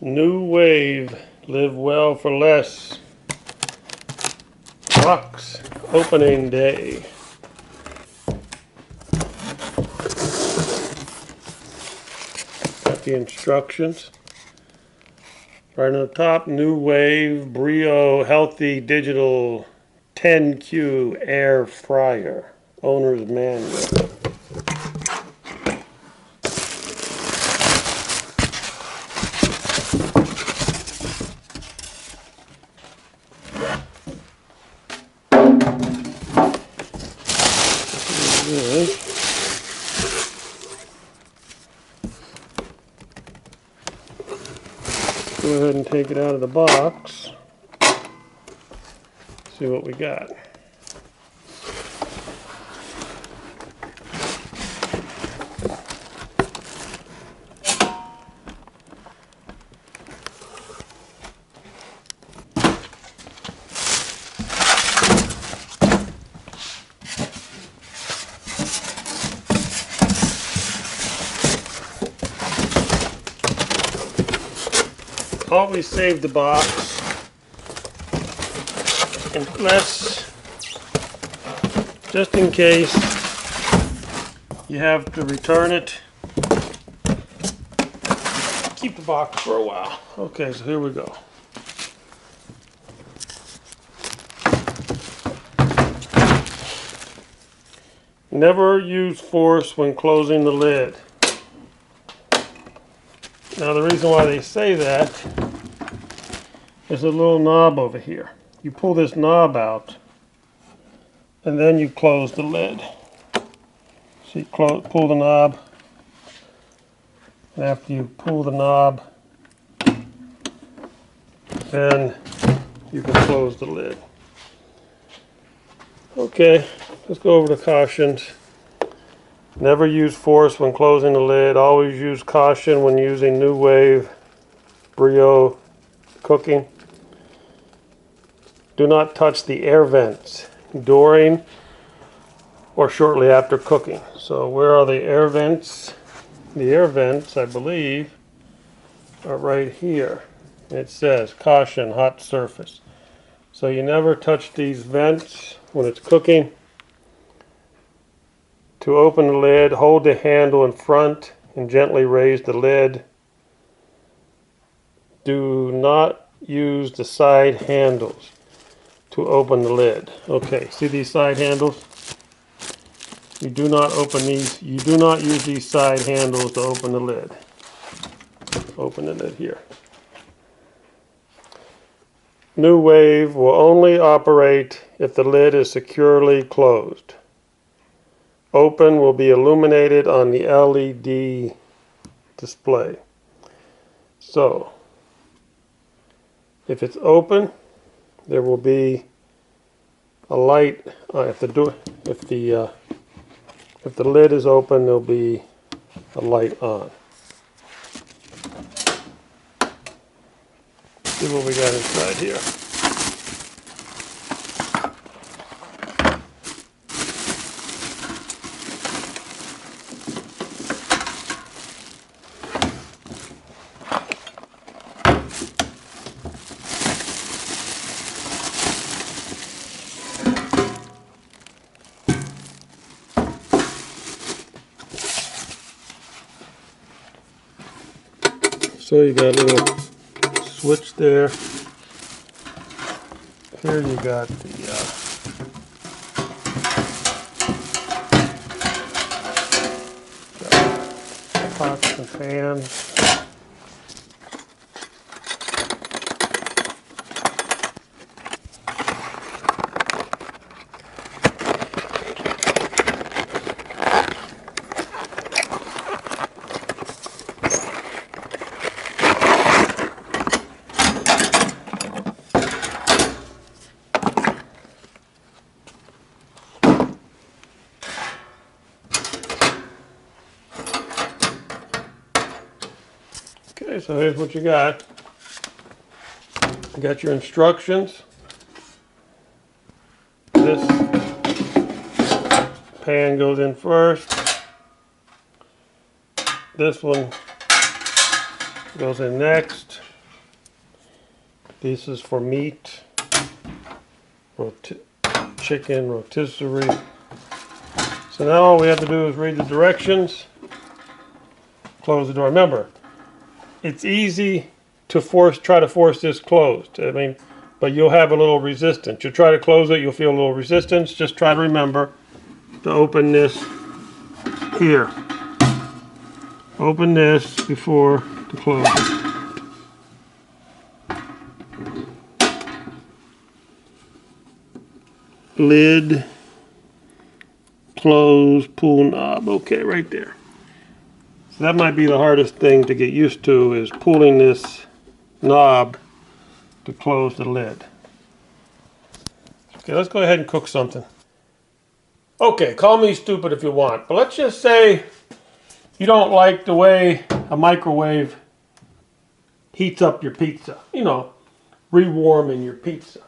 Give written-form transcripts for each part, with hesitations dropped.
Nuwave, live well for less. Box opening day. Got the instructions. Right on the top, Nuwave Brio Healthy Digital 10q Air Fryer. Owner's manual. Go ahead and take it out of the box. See what we got. Always save the box unless, just in case you have to return it, keep the box for a while. Okay, so here we go. Never use force when closing the lid. Now the reason why they say that is a little knob over here. You pull this knob out and then you close the lid. So you pull the knob, and after you pull the knob, then you can close the lid. Okay, let's go over the cautions. Never use force when closing the lid. Always use caution when using Nuwave Brio cooking. Do not touch the air vents during or shortly after cooking. So where are the air vents? The air vents, I believe, are right here. It says caution, hot surface. So you never touch these vents when it's cooking. To open the lid, hold the handle in front and gently raise the lid. Do not use the side handles to open the lid. Okay, see these side handles? You do not open these, you do not use these side handles to open the lid. Open the lid here. Nuwave will only operate if the lid is securely closed. Open will be illuminated on the LED display. So, if it's open, there will be a light. If the lid is open, there'll be a light on. See what we got inside here. So you got a little switch there. Here you got the pots and pans. Okay, so here's what you got. You got your instructions. This pan goes in first. This one goes in next. This is for meat, chicken, rotisserie. So now all we have to do is read the directions, close the door. Remember, it's easy to try to force this closed. I mean, but you'll have a little resistance. You'll try to close it, you'll feel a little resistance. Just try to remember to open this here. Open this before to close it. Lid, close, pull knob. Okay, right there. So that might be the hardest thing to get used to, is pulling this knob to close the lid. Okay, let's go ahead and cook something. Okay, call me stupid if you want, but let's just say you don't like the way a microwave heats up your pizza. You know, rewarming your pizza.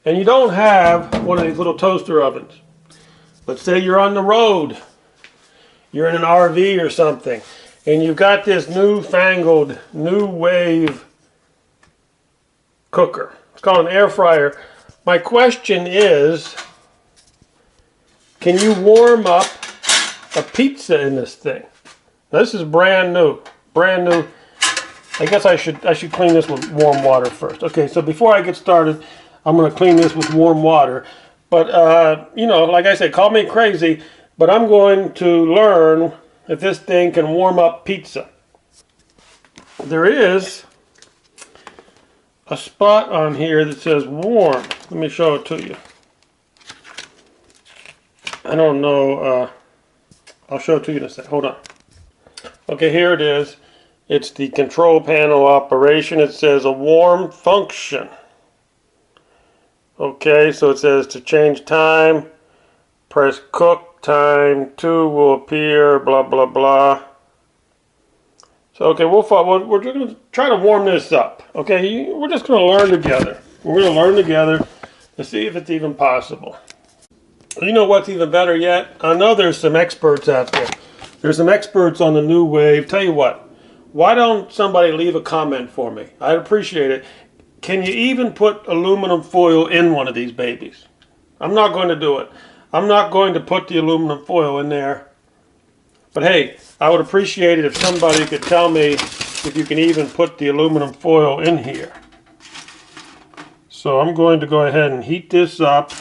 And you don't have one of these little toaster ovens. Let's say you're on the road. You're in an RV or something, and you've got this newfangled Nuwave cooker. It's called an air fryer. My question is, can you warm up a pizza in this thing? Now, this is brand new. Brand new. I guess I should clean this with warm water first. Okay, so before I get started, I'm going to clean this with warm water. But, you know, like I said, call me crazy, but I'm going to learn if this thing can warm up pizza. There is a spot on here that says warm. Let me show it to you. I don't know. I'll show it to you in a sec. Hold on. Okay, here it is. It's the control panel operation. It says a warm function. Okay, so it says to change time, press cook. Time 2 will appear, blah, blah, blah. So, okay, we're just going to try to warm this up. Okay, we're just going to learn together. We're going to learn together to see if it's even possible. You know what's even better yet? I know there's some experts out there. There's some experts on the Nuwave. Tell you what, why don't somebody leave a comment for me? I'd appreciate it. Can you even put aluminum foil in one of these babies? I'm not going to do it. I'm not going to put the aluminum foil in there. But hey, I would appreciate it if somebody could tell me if you can even put the aluminum foil in here. So I'm going to go ahead and heat this up.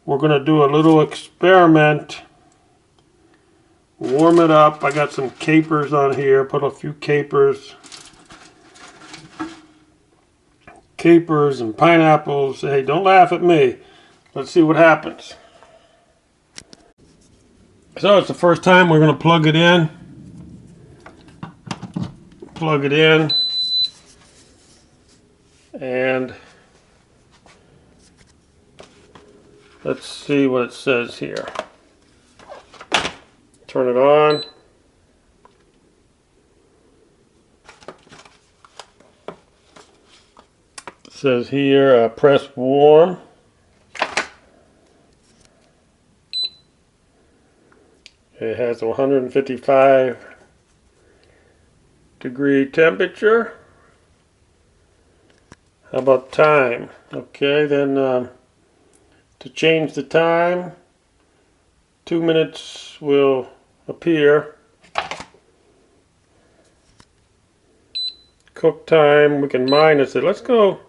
We're going to do a little experiment. Warm it up. I got some capers on here. Put a few capers. Capers and pineapples. Hey, don't laugh at me. Let's see what happens. So it's the first time we're going to plug it in. Plug it in. And let's see what it says here. Turn it on. It says here, press warm. It has a 155 degree temperature. How about time? Okay, then to change the time, 2 minutes will appear. Cook time, we can minus it. Let's go.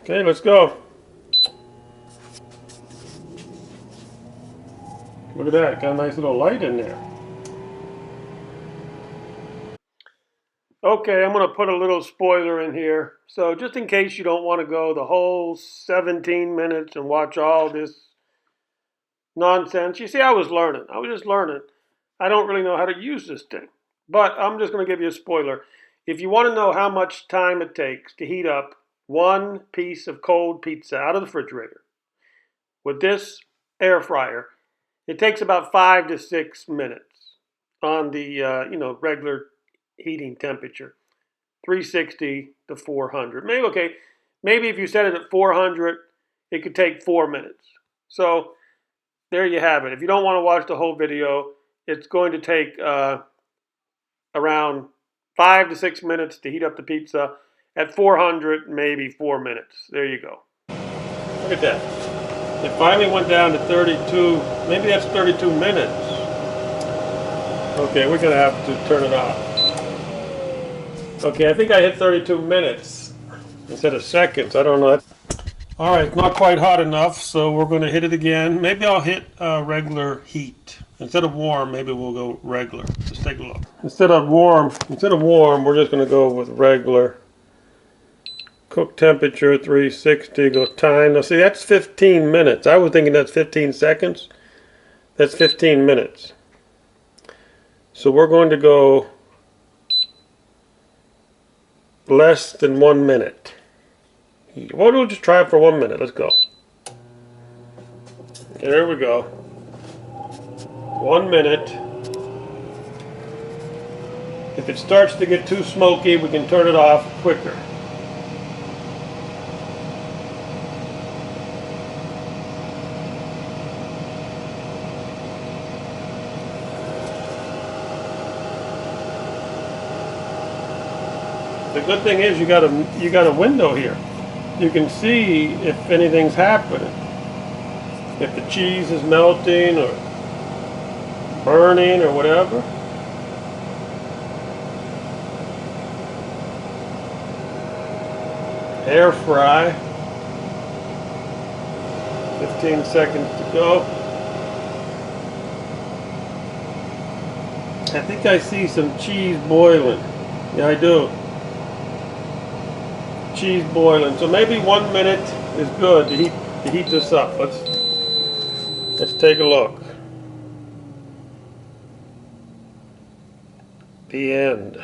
Okay, let's go. Look at that, got a nice little light in there. Okay, I'm going to put a little spoiler in here. So just in case you don't want to go the whole 17 minutes and watch all this nonsense. You see, I was just learning. I don't really know how to use this thing. But I'm just going to give you a spoiler. If you want to know how much time it takes to heat up one piece of cold pizza out of the refrigerator with this air fryer, it takes about 5 to 6 minutes on the regular heating temperature, 360 to 400. Maybe if you set it at 400, it could take 4 minutes. So there you have it. If you don't want to watch the whole video, it's going to take around 5 to 6 minutes to heat up the pizza. At 400, maybe 4 minutes. There you go. Look at that. It finally went down to 32. Maybe that's 32 minutes. Okay, we're going to have to turn it off. Okay, I think I hit 32 minutes instead of seconds. I don't know. All right, not quite hot enough, so we're going to hit it again. Maybe I'll hit regular heat. Instead of warm, maybe we'll go regular. Let's take a look. Instead of warm, we're just going to go with regular. Cook temperature 360, go time. Now see, that's 15 minutes. I was thinking that's 15 seconds. That's 15 minutes. So we're going to go less than 1 minute. Well, we'll just try it for 1 minute. Let's go. There we go. 1 minute. If it starts to get too smoky, we can turn it off quicker. The good thing is you got a window here. You can see if anything's happening. If the cheese is melting or burning or whatever. Air fry. 15 seconds to go. I think I see some cheese boiling. Yeah, I do. Cheese boiling. So maybe 1 minute is good to heat this up. Let's take a look. The end.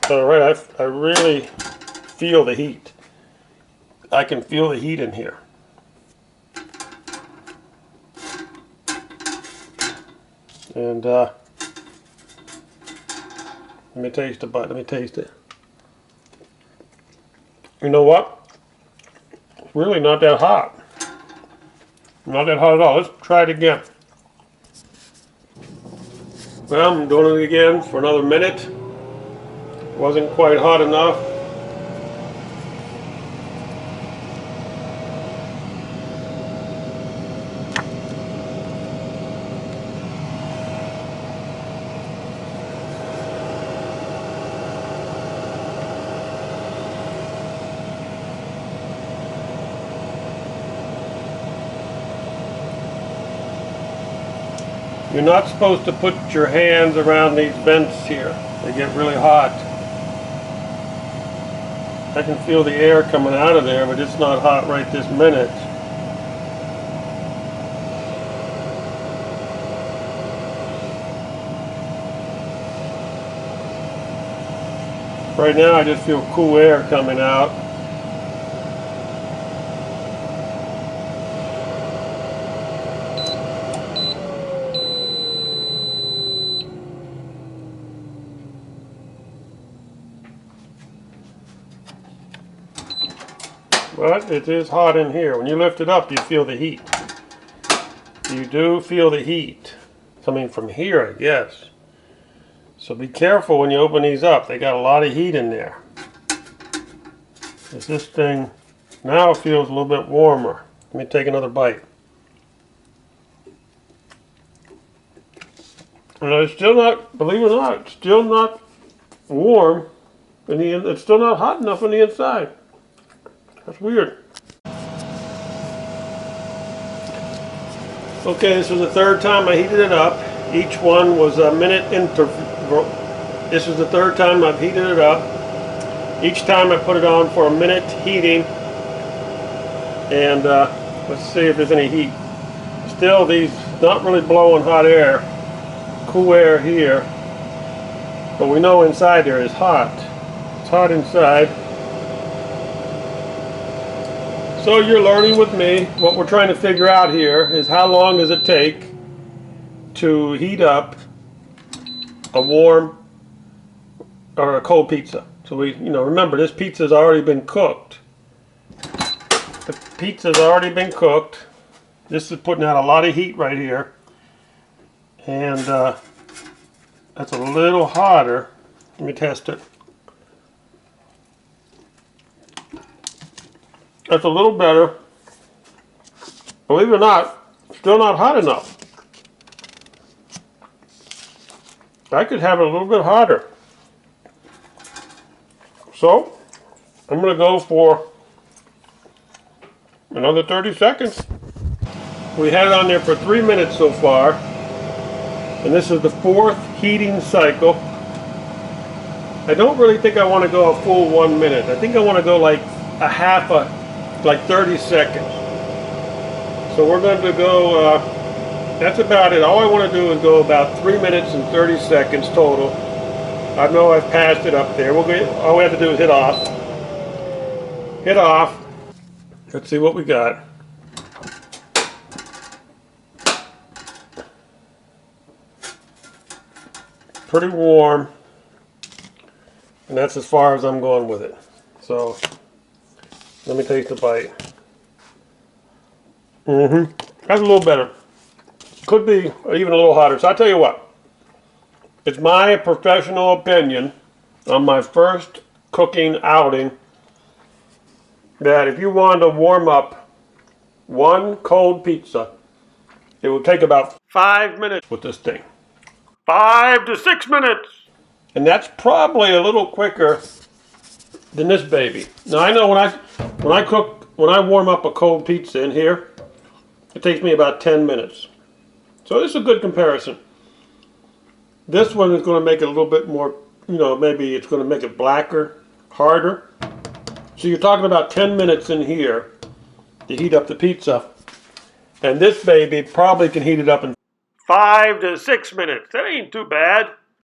All right, I really feel the heat. I can feel the heat in here. And let me taste the bite. Let me taste it. You know what? It's really not that hot. Not that hot at all. Let's try it again. Well, I'm doing it again for another minute. Wasn't quite hot enough. You're not supposed to put your hands around these vents here. They get really hot. I can feel the air coming out of there, but it's not hot right this minute. Right now I just feel cool air coming out. But it is hot in here. When you lift it up, you feel the heat. You do feel the heat coming from here, I guess. So be careful when you open these up. They got a lot of heat in there. This thing now feels a little bit warmer. Let me take another bite. And it's still not, believe it or not, it's still not warm. It's still not hot enough on the inside. That's weird. Okay, this was the third time I heated it up. Each one was a minute interval. This is the third time I've heated it up. Each time I put it on for a minute heating. And let's see if there's any heat. Still, these not really blowing hot air. Cool air here. But we know inside there is hot. It's hot inside. So you're learning with me. What we're trying to figure out here is how long does it take to heat up a warm or a cold pizza. So remember, this pizza's already been cooked. The pizza's already been cooked. This is putting out a lot of heat right here. And that's a little hotter. Let me test it. That's a little better. Believe it or not, still not hot enough. I could have it a little bit hotter. So, I'm going to go for another 30 seconds. We had it on there for 3 minutes so far. And this is the 4th heating cycle. I don't really think I want to go a full 1 minute. I think I want to go like like 30 seconds. So we're going to go, that's about it. All I want to do is go about 3 minutes and 30 seconds total. I know I've passed it up there. All we have to do is hit off. Hit off. Let's see what we got. Pretty warm. And that's as far as I'm going with it. So, let me taste the bite. That's a little better. Could be even a little hotter. So I'll tell you what. It's my professional opinion on my first cooking outing that if you wanted to warm up one cold pizza, it would take about 5 minutes with this thing. 5 to 6 minutes. And that's probably a little quicker than this baby. Now I know when I warm up a cold pizza in here, it takes me about 10 minutes. So this is a good comparison. This one is going to make it a little bit more, maybe it's going to make it blacker, harder. So you're talking about 10 minutes in here to heat up the pizza. And this baby probably can heat it up in 5 to 6 minutes. That ain't too bad.